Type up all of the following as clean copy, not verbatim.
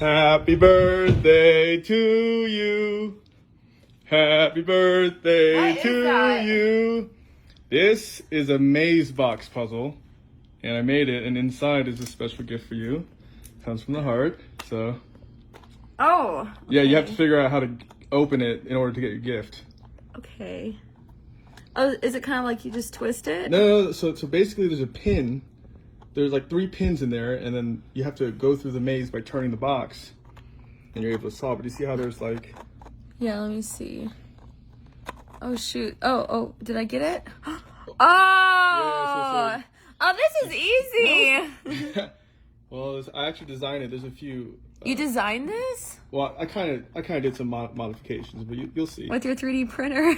Happy birthday to you. Happy birthday to you. This is a maze box puzzle, and I made it, and inside is a special gift for you. Comes from the heart, so. Oh. Okay. Yeah, you have to figure out how to open it in order to get your gift. Okay. Oh, is it kind of like you just twist it? No. So basically, there's a pin. There's like 3 pins in there, and then you have to go through the maze by turning the box, and you're able to solve it. You see how there's like... Yeah, let me see. Oh, shoot. Oh, did I get it? Oh! Yeah, Oh, this is easy! No. Well, I actually designed it. There's a few... You designed this? Well, I kind of did some modifications, but you'll see. With your 3D printer?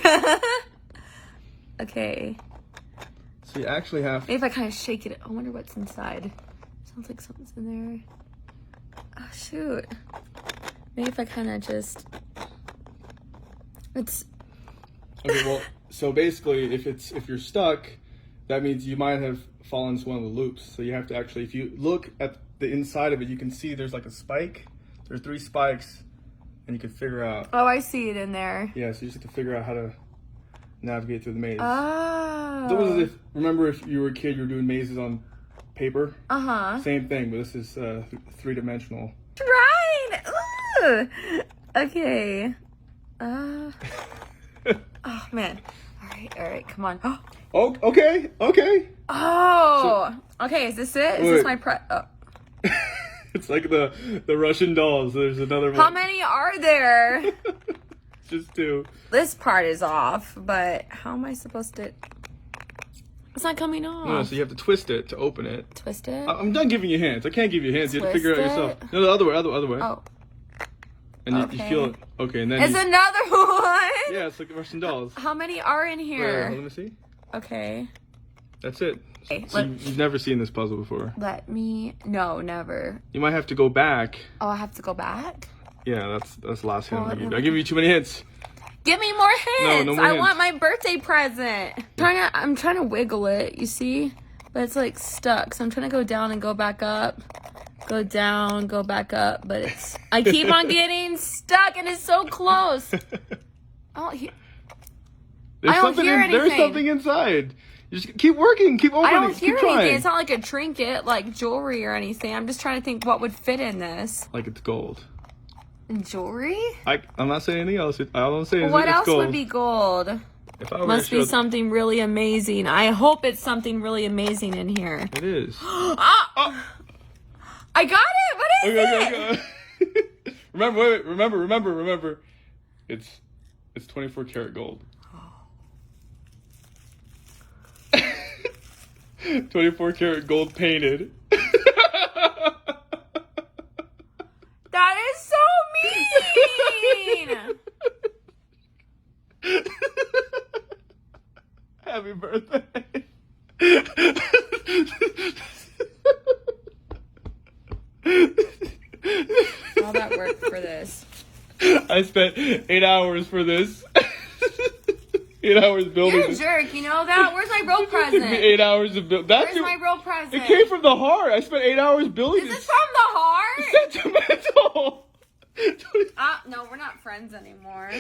Okay. So you actually have... Maybe if I kind of shake it, I wonder what's inside. Sounds like something's in there. Oh, shoot. Maybe if I kind of just... It's... Okay, well, so basically, if you're stuck, that means you might have fallen into one of the loops. So you have to actually, if you look at the inside of it, you can see there's like a spike. There's 3 spikes, and you can figure out... Oh, I see it in there. Yeah, so you just have to figure out how to navigate through the maze. Oh. It's almost as if, remember if you were a kid, you were doing mazes on paper? Uh-huh. Same thing, but this is 3-dimensional. Right! Ooh. Okay. Oh, man. All right, come on. Oh, okay. Oh! Okay, is this it? Is this my oh. It's like the Russian dolls. There's another one. How many are there? Just 2. This part is off, but how am I supposed to... It's not coming off. No, so you have to twist it to open it. Twist it? I'm done giving you hands. I can't give you hands. You have to figure it out yourself. Twist No, the other way. Oh. And you Okay. feel it. Okay, and then... It's another one! Yeah, it's like the Russian dolls. How many are in here? Wait, let me see. Okay. That's it. Okay, So you've never seen this puzzle before. No, never. You might have to go back. Oh, I have to go back? Yeah, that's the last hint Well, I give you. I give you too many hints. Give me more hints. No more I hints. want my birthday present. I'm trying to wiggle it, you see? But it's like stuck. So I'm trying to go down and go back up. Go down, go back up. But I keep on getting stuck and it's so close. I don't hear anything. There's something inside. You just keep working. Keep opening. I don't hear keep anything. trying. It's not like a trinket, like jewelry or anything. I'm just trying to think what would fit in this. Like it's gold. Jewelry? I'm not saying anything else. All I'm saying is What it's else gold. would be gold? If I were Must to be show- something really amazing. I hope it's something really amazing in here. It is. Ah! I got it! What is it? Okay. Remember. It's 24 karat gold. 24 karat gold painted. That is so mean! Happy birthday. All that work for this. I spent 8 hours for this. 8 hours building You're a this. jerk, you know that? Where's my real It took me present? 8 hours to build. Where's my real present? It came from the heart. I spent 8 hours building Is this. this from the heart? Sentimental. No, we're not friends anymore.